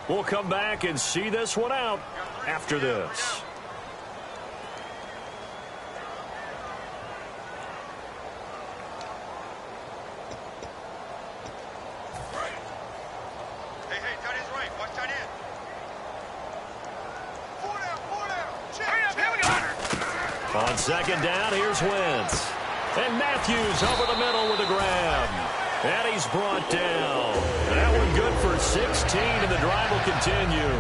B: We'll come back and see this one out after this. On second down, here's Wentz. And Matthews over the middle with a grab. And he's brought down. That one good for 16, and the drive will continue.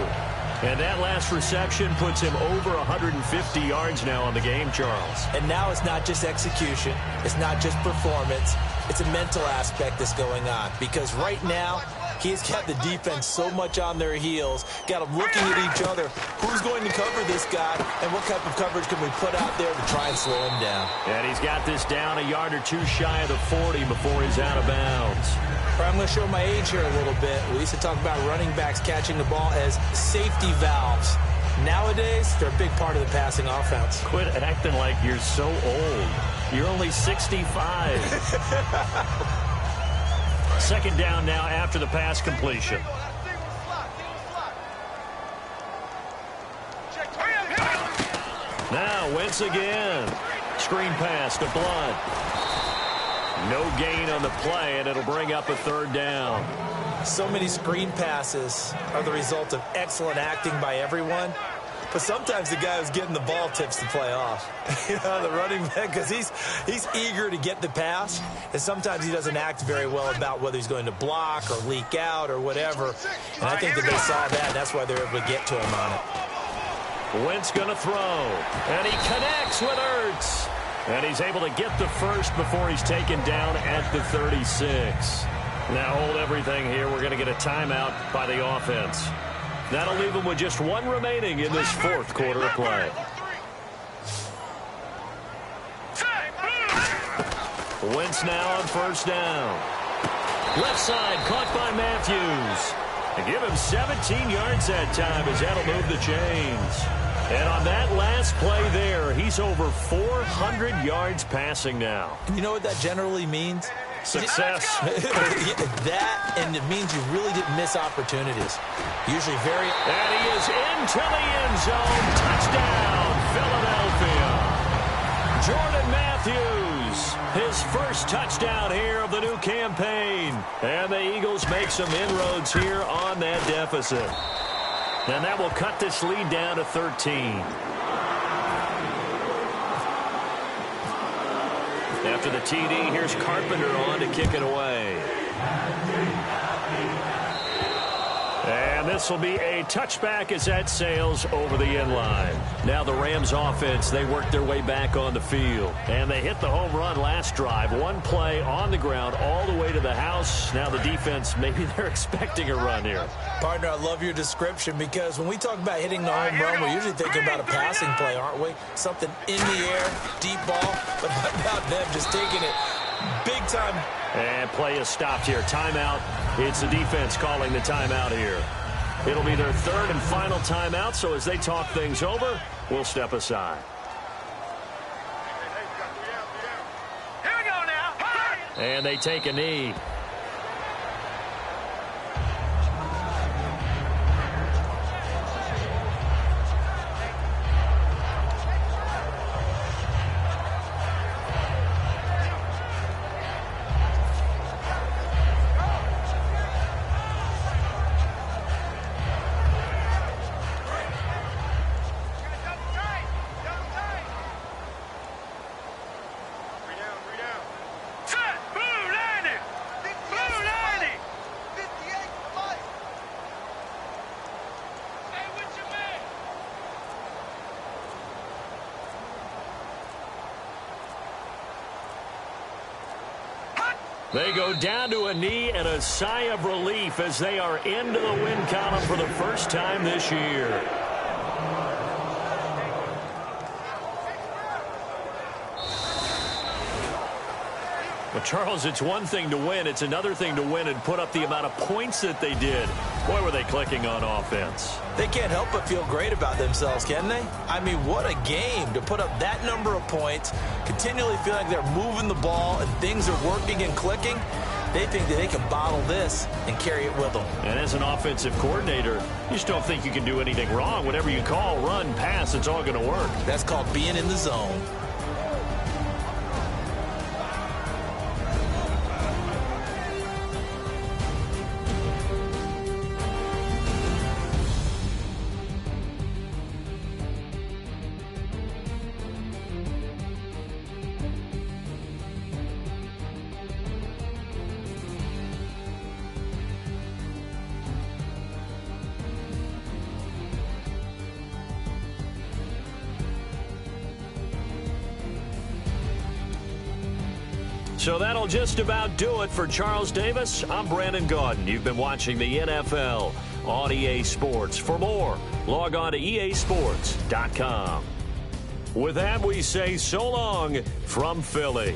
B: And that last reception puts him over 150 yards now on the game, Charles.
A: And now it's not just execution. It's not just performance. It's a mental aspect that's going on. Because right now, he's got the defense so much on their heels, got them looking at each other. Who's going to cover this guy, and what type of coverage can we put out there to try and slow him down?
B: And he's got this down a yard or two shy of the 40 before he's out of bounds.
A: I'm going to show my age here a little bit. We used to talk about running backs catching the ball as safety valves. Nowadays, they're a big part of the passing offense.
B: Quit acting like you're so old. You're only 65. Second down now after the pass completion. Now Wentz again. Screen pass to Blunt. No gain on the play, and it'll bring up a third down.
A: So many screen passes are the result of excellent acting by everyone. But sometimes the guy who's getting the ball tips the play off. The running back, because he's eager to get the pass, and sometimes he doesn't act very well about whether he's going to block or leak out or whatever. And I think that they saw that, and that's why they're able to get to him on it.
B: Wentz going to throw, and he connects with Ertz. And he's able to get the first before he's taken down at the 36. Now hold everything here. We're going to get a timeout by the offense. That'll leave them with just one remaining in this fourth quarter of play. Wentz now on first down. Left side caught by Matthews. And give him 17 yards that time as that'll move the chains. And on that last play there, he's over 400 yards passing now.
A: And you know what that generally means?
B: Success.
A: That, and it means you really didn't miss opportunities. Usually very...
B: And he is into the end zone. Touchdown, Philadelphia. Jordan Matthews, his first touchdown here of the new campaign. And the Eagles make some inroads here on that deficit. And that will cut this lead down to 13. After the TD, here's Carpenter on to kick it away. And this will be a touchback as that sails over the end line. Now the Rams offense, they work their way back on the field. And they hit the home run last drive. One play on the ground all the way to the house. Now the defense, maybe they're expecting a run here.
A: Partner, I love your description because when we talk about hitting the home run, we're usually thinking about a passing play, aren't we? Something in the air, deep ball. But how about them just taking it big time?
B: And play is stopped here. Timeout. It's the defense calling the timeout here. It'll be their third and final timeout, so as they talk things over, we'll step aside.
C: Here we go now.
B: And they take a knee. They go down to a knee and a sigh of relief as they are into the win column for the first time this year. Well, Charles, it's one thing to win. It's another thing to win and put up the amount of points that they did. Boy, were they clicking on offense.
A: They can't help but feel great about themselves, can they? I mean, what a game to put up that number of points, continually feel like they're moving the ball and things are working and clicking. They think that they can bottle this and carry it with them.
B: And as an offensive coordinator, you just don't think you can do anything wrong. Whatever you call, run, pass, it's all going to work.
A: That's called being in the zone.
B: So that'll just about do it for Charles Davis. I'm Brandon Gaudin. You've been watching the NFL on EA Sports. For more, log on to easports.com. With that, we say so long from Philly.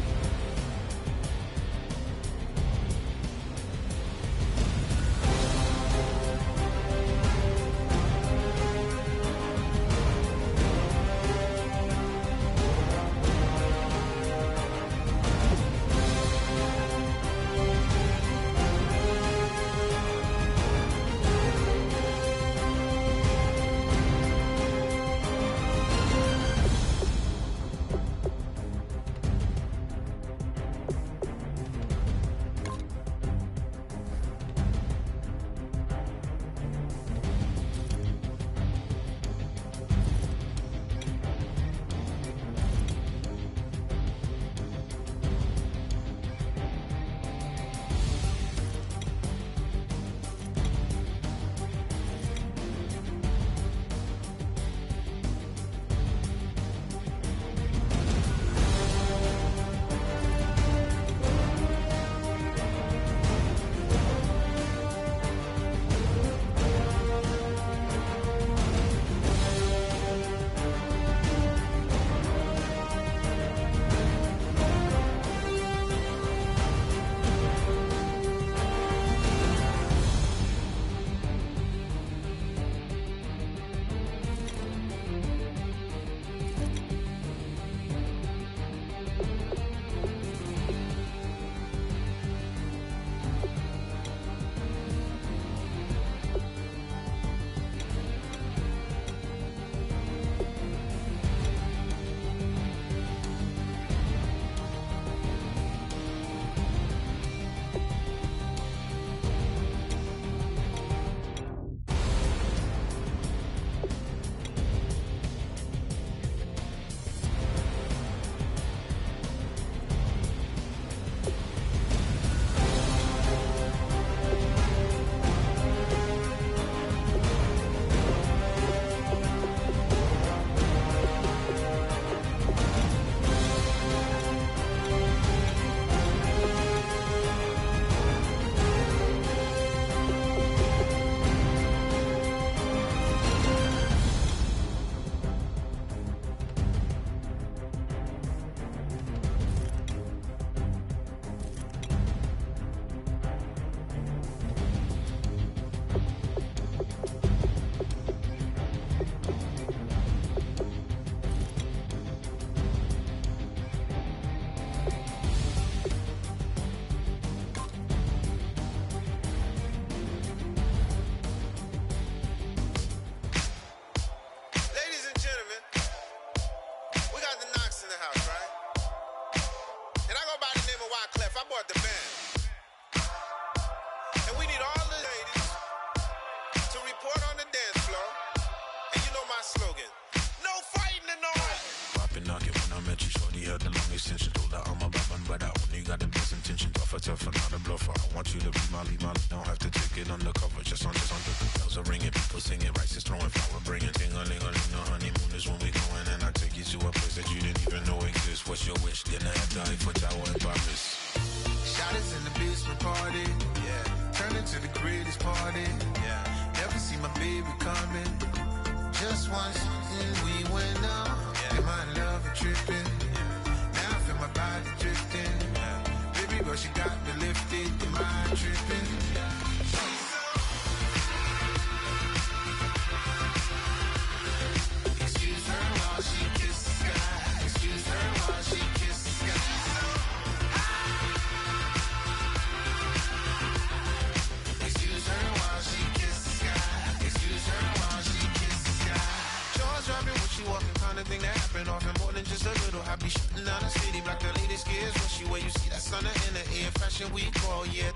D: We call, yeah,